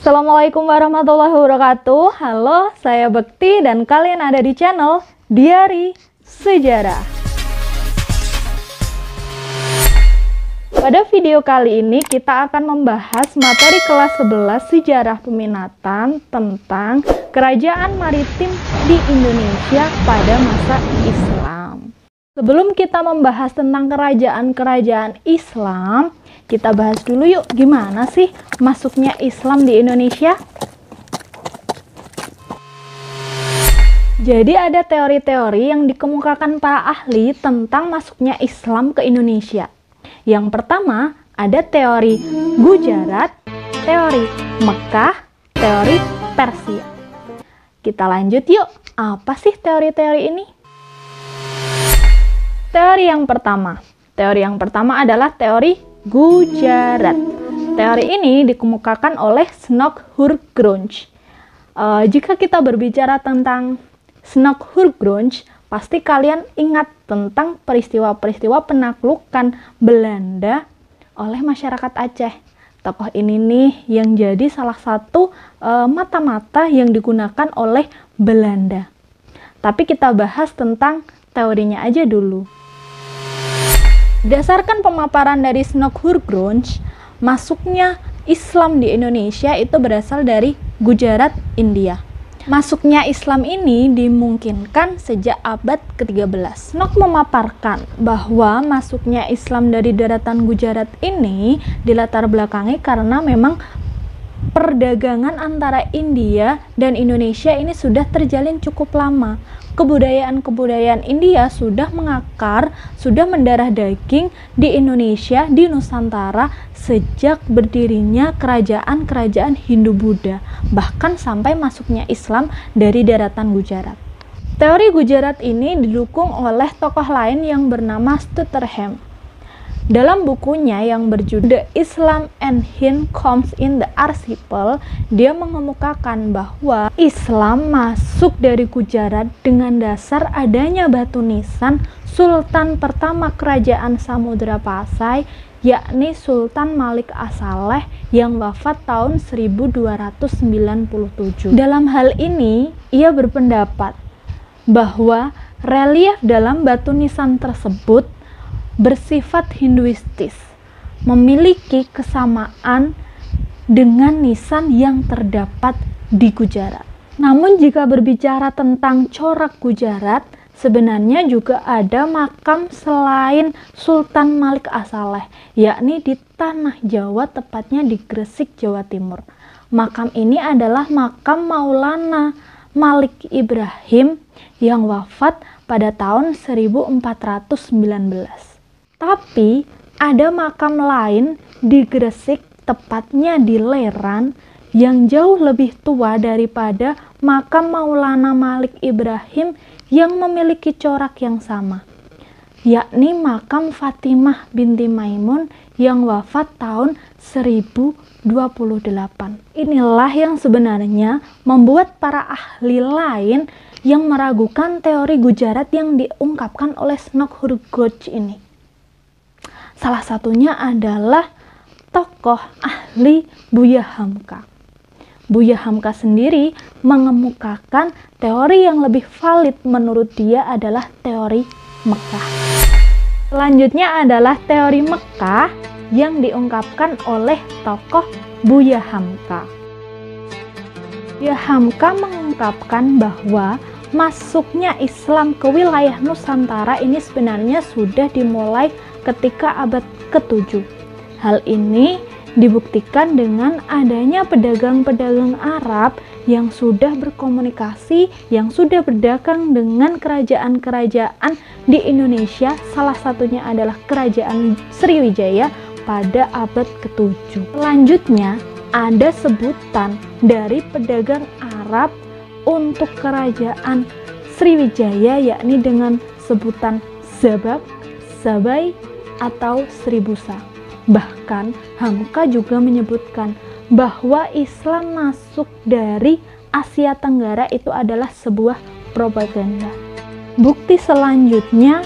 Assalamualaikum warahmatullahi wabarakatuh. Halo, saya Bekti dan kalian ada di channel Diari Sejarah. Pada video kali ini kita akan membahas materi kelas 11 Sejarah Peminatan tentang kerajaan maritim di Indonesia pada masa Islam. Sebelum kita membahas tentang kerajaan-kerajaan Islam, kita bahas dulu yuk gimana sih masuknya Islam di Indonesia. Jadi ada teori-teori yang dikemukakan para ahli tentang masuknya Islam ke Indonesia. Yang pertama ada teori Gujarat, teori Mekah, teori Persia. Kita lanjut yuk, apa sih teori-teori ini? Teori yang pertama adalah teori Gujarat. Teori ini dikemukakan oleh Snokkhurgronje. Jika kita berbicara tentang Snokkhurgronje, pasti kalian ingat tentang peristiwa-peristiwa penaklukan Belanda oleh masyarakat Aceh. Tokoh ini nih yang jadi salah satu mata-mata yang digunakan oleh Belanda. Tapi kita bahas tentang teorinya aja dulu. Berdasarkan pemaparan dari Snokkhurgronje, masuknya Islam di Indonesia itu berasal dari Gujarat, India. Masuknya Islam ini dimungkinkan sejak abad ke-13. Snok memaparkan bahwa masuknya Islam dari daratan Gujarat ini dilatar belakangi karena memang perdagangan antara India dan Indonesia ini sudah terjalin cukup lama. Kebudayaan-kebudayaan India sudah mengakar, sudah mendarah daging di Indonesia, di Nusantara sejak berdirinya kerajaan-kerajaan Hindu-Buddha, bahkan sampai masuknya Islam dari daratan Gujarat. Teori Gujarat ini didukung oleh tokoh lain yang bernama Stutterheim. Dalam bukunya yang berjudul The Islam and Hind Comes in the Archipel, dia mengemukakan bahwa Islam masuk dari Gujarat dengan dasar adanya batu nisan Sultan pertama Kerajaan Samudra Pasai, yakni Sultan Malik As-Saleh yang wafat tahun 1297. Dalam hal ini, ia berpendapat bahwa relief dalam batu nisan tersebut bersifat Hinduistis, memiliki kesamaan dengan nisan yang terdapat di Gujarat. Namun jika berbicara tentang corak Gujarat, sebenarnya juga ada makam selain Sultan Malik As-Saleh, yakni di tanah Jawa, tepatnya di Gresik, Jawa Timur. Makam ini adalah makam Maulana Malik Ibrahim yang wafat pada tahun 1419. Tapi ada makam lain di Gresik, tepatnya di Leran, yang jauh lebih tua daripada makam Maulana Malik Ibrahim yang memiliki corak yang sama, yakni makam Fatimah binti Maimun yang wafat tahun 1028. Inilah yang sebenarnya membuat para ahli lain yang meragukan teori Gujarat yang diungkapkan oleh Snokkhurgronje ini. Salah satunya adalah tokoh ahli Buya Hamka. Buya Hamka sendiri mengemukakan teori yang lebih valid menurut dia adalah teori Mekah. Selanjutnya adalah teori Mekah yang diungkapkan oleh tokoh Buya Hamka. Buya Hamka mengungkapkan bahwa masuknya Islam ke wilayah Nusantara ini sebenarnya sudah dimulai ketika abad ke-7. Hal ini dibuktikan dengan adanya pedagang-pedagang Arab yang sudah berkomunikasi, yang sudah berdagang dengan kerajaan-kerajaan di Indonesia, salah satunya adalah Kerajaan Sriwijaya pada abad ke-7. Selanjutnya, ada sebutan dari pedagang Arab untuk Kerajaan Sriwijaya, yakni dengan sebutan Zabak, Sabai, atau Sribusa. Bahkan Hamka juga menyebutkan bahwa Islam masuk dari Asia Tenggara itu adalah sebuah propaganda. Bukti selanjutnya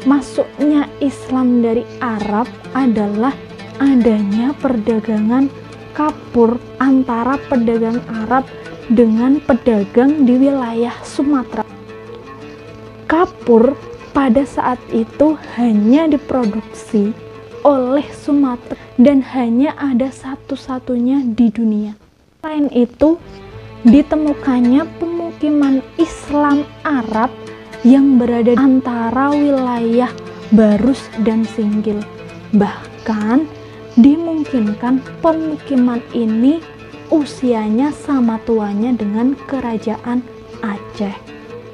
masuknya Islam dari Arab adalah adanya perdagangan kapur antara pedagang Arab dengan pedagang di wilayah Sumatera. Kapur pada saat itu hanya diproduksi oleh Sumatera dan hanya ada satu-satunya di dunia. Selain itu, ditemukannya pemukiman Islam Arab yang berada antara wilayah Barus dan Singgil. Bahkan dimungkinkan pemukiman ini usianya sama tuanya dengan kerajaan Aceh.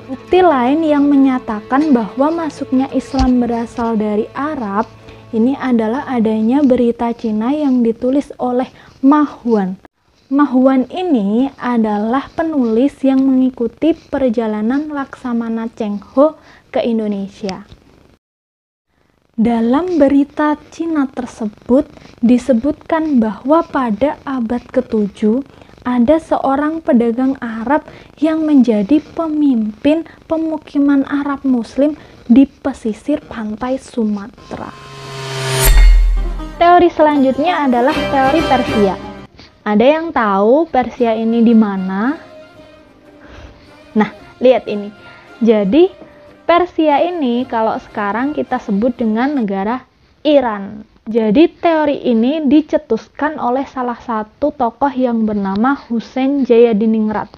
Bukti lain yang menyatakan bahwa masuknya Islam berasal dari Arab ini adalah adanya berita Cina yang ditulis oleh Ma Huan. Ma Huan ini adalah penulis yang mengikuti perjalanan Laksamana Cheng Ho ke Indonesia. Dalam berita Cina tersebut disebutkan bahwa pada abad ke-7 ada seorang pedagang Arab yang menjadi pemimpin pemukiman Arab Muslim di pesisir pantai Sumatera. Teori selanjutnya adalah teori Persia. Ada yang tahu Persia ini di mana? Nah, lihat ini. Jadi Persia ini kalau sekarang kita sebut dengan negara Iran. Jadi teori ini dicetuskan oleh salah satu tokoh yang bernama Husein Jayadiningrat.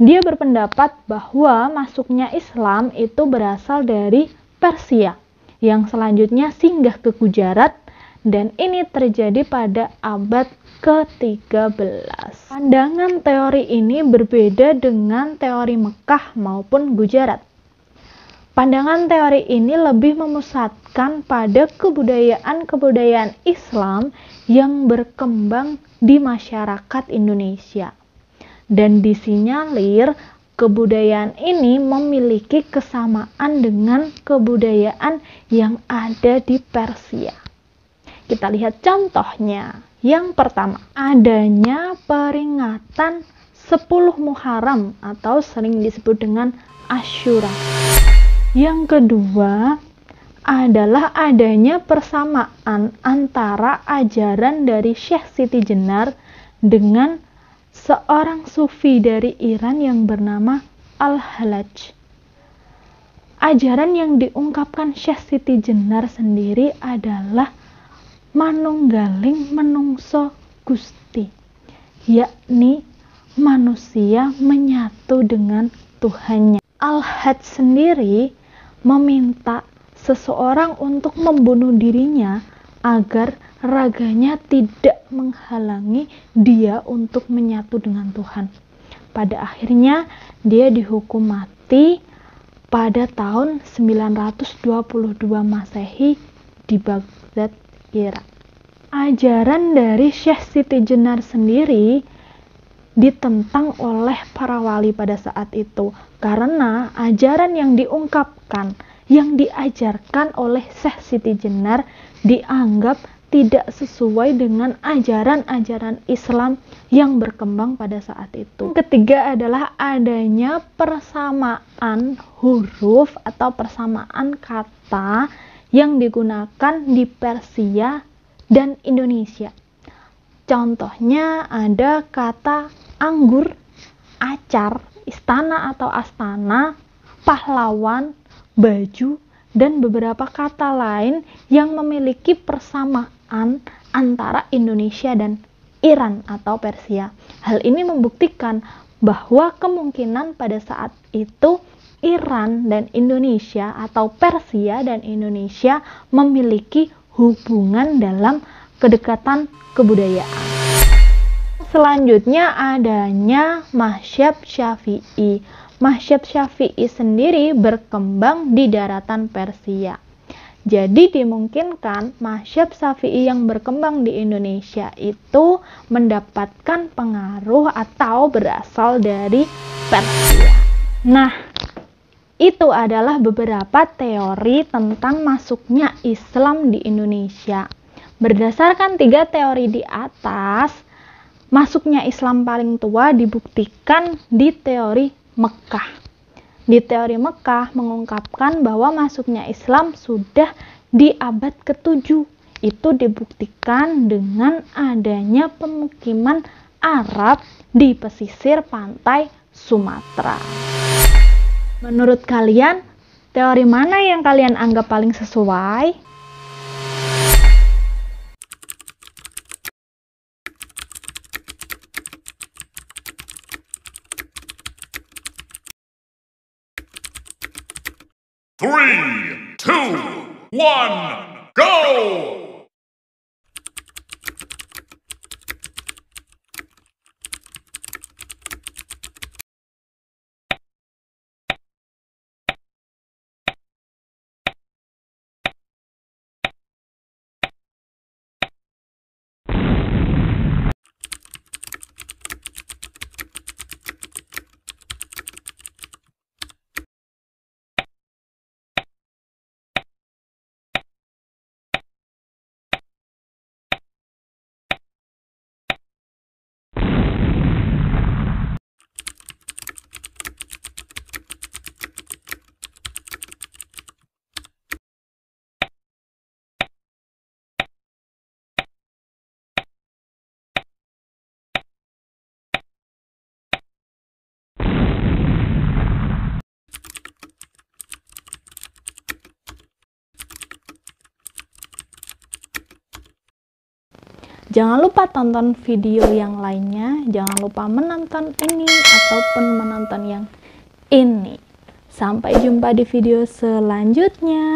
Dia berpendapat bahwa masuknya Islam itu berasal dari Persia, yang selanjutnya singgah ke Gujarat, dan ini terjadi pada abad ke-13. Pandangan teori ini berbeda dengan teori Mekah maupun Gujarat. Pandangan teori ini lebih memusatkan pada kebudayaan Islam yang berkembang di masyarakat Indonesia. Dan disinyalir kebudayaan ini memiliki kesamaan dengan kebudayaan yang ada di Persia. Kita lihat contohnya. Yang pertama, adanya peringatan 10 Muharram atau sering disebut dengan Asyura. Yang kedua adalah adanya persamaan antara ajaran dari Syekh Siti Jenar dengan seorang sufi dari Iran yang bernama Al-Hallaj. Ajaran yang diungkapkan Syekh Siti Jenar sendiri adalah manunggaling menungso Gusti, yakni manusia menyatu dengan Tuhannya. Al-Hallaj sendiri meminta seseorang untuk membunuh dirinya agar raganya tidak menghalangi dia untuk menyatu dengan Tuhan. Pada akhirnya dia dihukum mati pada tahun 922 Masehi di Baghdad, Irak. Ajaran dari Syekh Siti Jenar sendiri ditentang oleh para wali pada saat itu karena ajaran yang diungkapkan, yang diajarkan oleh Syekh Siti Jenar dianggap tidak sesuai dengan ajaran-ajaran Islam yang berkembang pada saat itu. Ketiga adalah adanya persamaan huruf atau persamaan kata yang digunakan di Persia dan Indonesia. Contohnya ada kata anggur, acar, istana atau astana, pahlawan, baju, dan beberapa kata lain yang memiliki persamaan antara Indonesia dan Iran atau Persia. Hal ini membuktikan bahwa kemungkinan pada saat itu Iran dan Indonesia atau Persia dan Indonesia memiliki hubungan dalam kedekatan kebudayaan. Selanjutnya adanya mazhab Syafi'i. Mazhab Syafi'i sendiri berkembang di daratan Persia. Jadi dimungkinkan mazhab Syafi'i yang berkembang di Indonesia itu mendapatkan pengaruh atau berasal dari Persia. Nah, itu adalah beberapa teori tentang masuknya Islam di Indonesia. Berdasarkan 3 teori di atas, masuknya Islam paling tua dibuktikan di teori Mekah. Di teori Mekah mengungkapkan bahwa masuknya Islam sudah di abad ke-7, itu dibuktikan dengan adanya pemukiman Arab di pesisir pantai Sumatera. Menurut kalian, teori mana yang kalian anggap paling sesuai? Three, two, one, go! Jangan lupa tonton video yang lainnya, jangan lupa menonton ini ataupun menonton yang ini. Sampai jumpa di video selanjutnya.